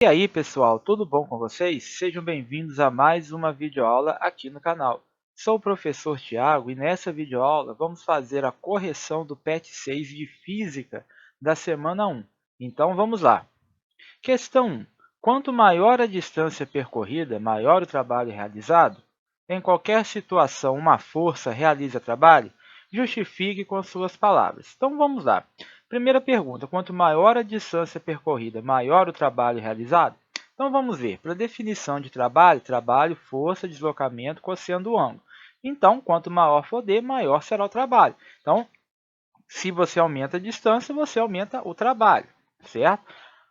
E aí pessoal, tudo bom com vocês? Sejam bem-vindos a mais uma videoaula aqui no canal. Sou o professor Tiago e nessa videoaula vamos fazer a correção do PET 6 de Física da semana 1. Então vamos lá. Questão 1. Quanto maior a distância percorrida, maior o trabalho realizado? Em qualquer situação, uma força realiza trabalho? Justifique com suas palavras. Então vamos lá. Primeira pergunta, quanto maior a distância percorrida, maior o trabalho realizado? Então vamos ver, para a definição de trabalho, trabalho, força, deslocamento, cosseno do ângulo. Então, quanto maior for D, maior será o trabalho. Então, se você aumenta a distância, você aumenta o trabalho, certo?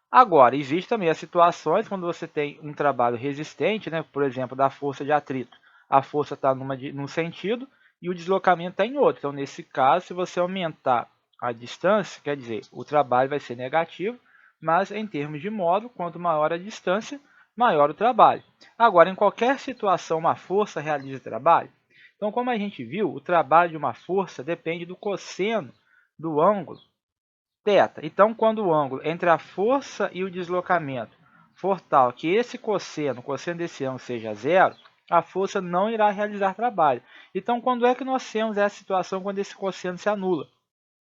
Agora, existem também as situações quando você tem um trabalho resistente, né? Por exemplo, da força de atrito. A força está num sentido e o deslocamento está em outro. Então, nesse caso, se você aumentar a distância, quer dizer, o trabalho vai ser negativo, mas em termos de módulo, quanto maior a distância, maior o trabalho. Agora, em qualquer situação, uma força realiza trabalho. Então, como a gente viu, o trabalho de uma força depende do cosseno do ângulo θ. Então, quando o ângulo entre a força e o deslocamento for tal que esse cosseno, o cosseno desse ângulo seja zero, a força não irá realizar trabalho. Então, quando é que nós temos essa situação quando esse cosseno se anula?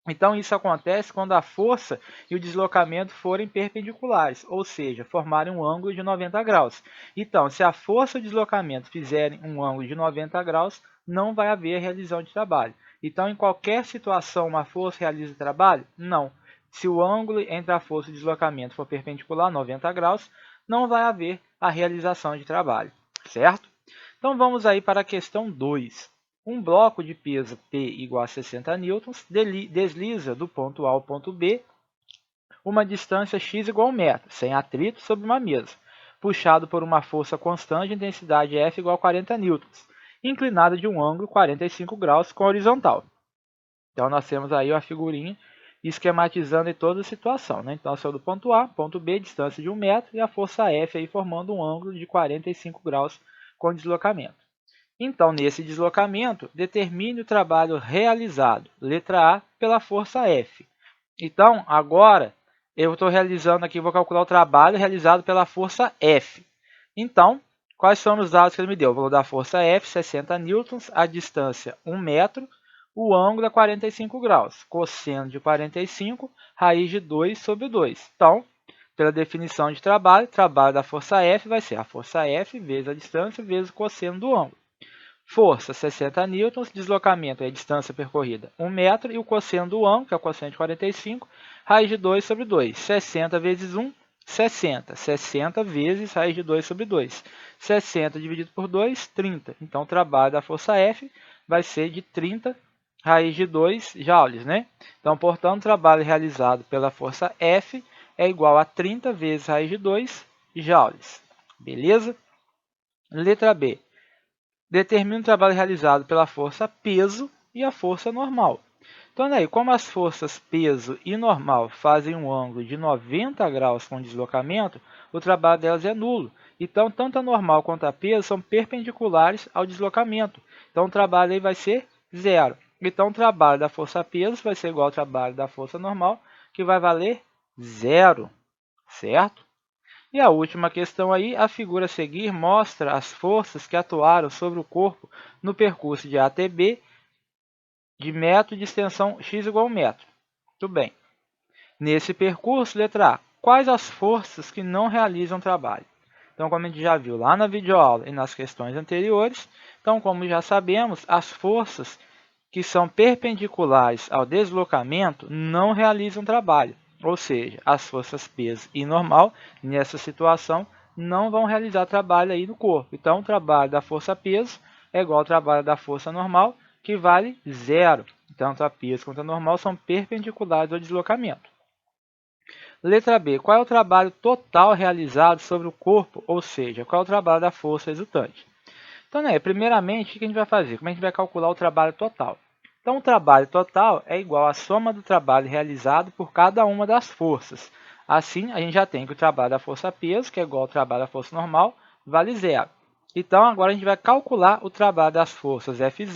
Então, isso acontece quando a força e o deslocamento forem perpendiculares, ou seja, formarem um ângulo de 90 graus. Então, se a força e o deslocamento fizerem um ângulo de 90 graus, não vai haver realização de trabalho. Então, em qualquer situação, uma força realiza trabalho? Não. Se o ângulo entre a força e o deslocamento for perpendicular a 90 graus, não vai haver a realização de trabalho, certo? Então, vamos aí para a questão 2. Um bloco de peso P igual a 60 newtons desliza do ponto A ao ponto B uma distância x igual a 1 metro, sem atrito, sobre uma mesa, puxado por uma força constante de intensidade F igual a 40 newtons, inclinada de um ângulo 45 graus com a horizontal. Então, nós temos aí a figurinha esquematizando em toda a situação, né? Então, saiu do ponto A, ponto B, distância de 1 metro, e a força F aí formando um ângulo de 45 graus com deslocamento. Então, nesse deslocamento, determine o trabalho realizado, letra A, pela força F. Então, agora, eu estou realizando aqui, vou calcular o trabalho realizado pela força F. Então, quais são os dados que ele me deu? O valor da força F, 60 newtons, a distância 1 metro, o ângulo é 45 graus. Cosseno de 45, raiz de 2 sobre 2. Então, pela definição de trabalho, trabalho da força F vai ser a força F vezes a distância vezes o cosseno do ângulo. Força, 60 newtons, deslocamento é a distância percorrida, 1 metro, e o cosseno do ângulo, que é o cosseno de 45, raiz de 2 sobre 2. 60 vezes 1, 60. 60 vezes raiz de 2 sobre 2. 60 dividido por 2, 30. Então, o trabalho da força F vai ser de 30 raiz de 2 joules, né? Então, portanto, o trabalho realizado pela força F é igual a 30 vezes raiz de 2 joules. Beleza? Letra B. Determina o trabalho realizado pela força peso e a força normal. Então, aí, como as forças peso e normal fazem um ângulo de 90 graus com deslocamento, o trabalho delas é nulo. Então, tanto a normal quanto a peso são perpendiculares ao deslocamento. Então, o trabalho aí vai ser zero. Então, o trabalho da força peso vai ser igual ao trabalho da força normal, que vai valer zero, certo? E a última questão aí, a figura a seguir mostra as forças que atuaram sobre o corpo no percurso de A até B de metro de extensão x igual a 1 metro. Muito bem. Nesse percurso, letra A, quais as forças que não realizam trabalho? Então, como a gente já viu lá na videoaula e nas questões anteriores, então, como já sabemos, as forças que são perpendiculares ao deslocamento não realizam trabalho. Ou seja, as forças peso e normal, nessa situação, não vão realizar trabalho aí no corpo. Então, o trabalho da força peso é igual ao trabalho da força normal, que vale zero. Tanto a peso quanto a normal são perpendiculares ao deslocamento. Letra B. Qual é o trabalho total realizado sobre o corpo? Ou seja, qual é o trabalho da força resultante? Então, primeiramente, o que a gente vai fazer? Como a gente vai calcular o trabalho total? Então, o trabalho total é igual à soma do trabalho realizado por cada uma das forças. Assim, a gente já tem que o trabalho da força peso, que é igual ao trabalho da força normal, vale zero. Então, agora a gente vai calcular o trabalho das forças F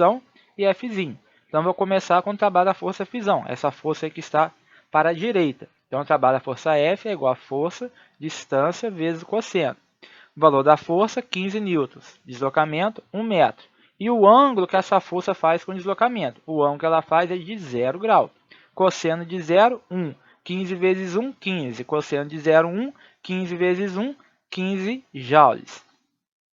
e F'. Então, vou começar com o trabalho da força F. Essa força aí que está para a direita. Então, o trabalho da força F é igual a força, distância, vezes o cosseno. O valor da força, 15 newtons. Deslocamento, 1 metro. E o ângulo que essa força faz com o deslocamento? O ângulo que ela faz é de 0 grau. Cosseno de 0, 1. 15 vezes 1, 15. Cosseno de 0, 1. 15 vezes 1, 15 joules.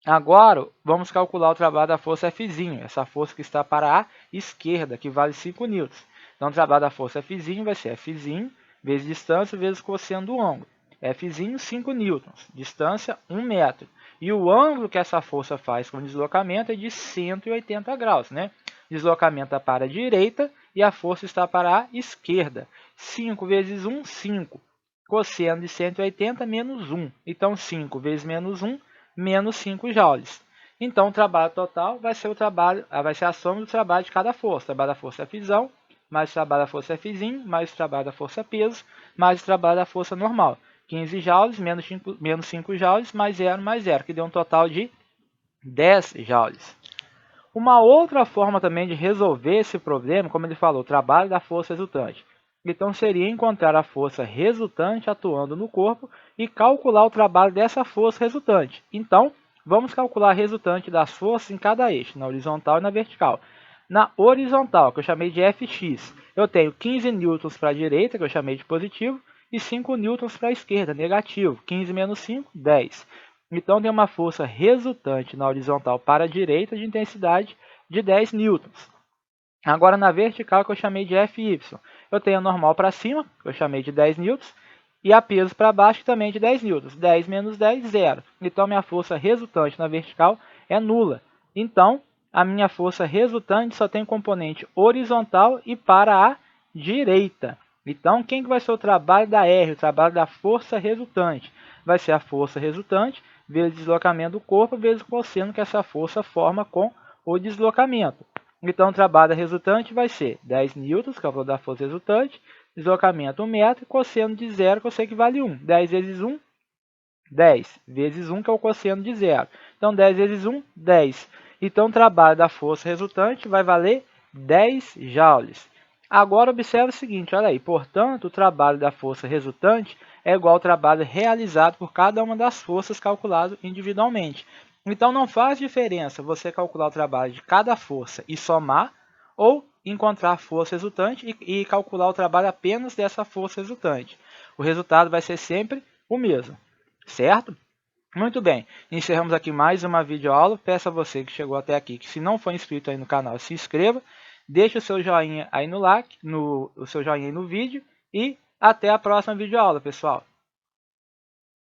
Agora, vamos calcular o trabalho da força F, essa força que está para a esquerda, que vale 5 newtons. Então, o trabalho da força F vai ser F vezes distância vezes cosseno do ângulo. F 5 newtons, distância 1 metro. E o ângulo que essa força faz com o deslocamento é de 180 graus, né? Deslocamento está para a direita e a força está para a esquerda. 5 vezes 1, 5. Cosseno de 180 menos 1. Então, 5 vezes menos 1, menos 5 joules. Então, o trabalho total vai ser a soma do trabalho de cada força. O trabalho da força F, mais o trabalho da força F', mais o trabalho da força peso, mais o trabalho da força normal. 15 joules menos 5 joules, mais 0, que deu um total de 10 joules. Uma outra forma também de resolver esse problema, como ele falou, o trabalho da força resultante. Então, seria encontrar a força resultante atuando no corpo e calcular o trabalho dessa força resultante. Então, vamos calcular a resultante das forças em cada eixo, na horizontal e na vertical. Na horizontal, que eu chamei de Fx, eu tenho 15 newtons para a direita, que eu chamei de positivo, e 5 newtons para a esquerda, negativo. 15 menos 5, 10. Então, tem uma força resultante na horizontal para a direita de intensidade de 10 newtons. Agora, na vertical, que eu chamei de Fy, eu tenho a normal para cima, que eu chamei de 10 newtons, e a peso para baixo, também de 10 newtons. 10 menos 10, 0. Então, minha força resultante na vertical é nula. Então, a minha força resultante só tem componente horizontal e para a direita. Então, quem que vai ser o trabalho da R, o trabalho da força resultante? Vai ser a força resultante vezes o deslocamento do corpo vezes o cosseno que essa força forma com o deslocamento. Então, o trabalho resultante vai ser 10 newtons, que é o valor da força resultante, deslocamento 1 metro, e cosseno de 0, que eu sei que vale 1. 10 vezes 1, 10. Vezes 1, que é o cosseno de 0. Então, 10 vezes 1, 10. Então, o trabalho da força resultante vai valer 10 joules. Agora, observe o seguinte, olha aí. Portanto, o trabalho da força resultante é igual ao trabalho realizado por cada uma das forças calculado individualmente. Então, não faz diferença você calcular o trabalho de cada força e somar, ou encontrar a força resultante e calcular o trabalho apenas dessa força resultante. O resultado vai ser sempre o mesmo, certo? Muito bem, encerramos aqui mais uma videoaula. Peço a você que chegou até aqui, que se não for inscrito aí no canal, se inscreva, deixe o seu joinha aí no like, o seu joinha aí no vídeo e até a próxima videoaula, pessoal.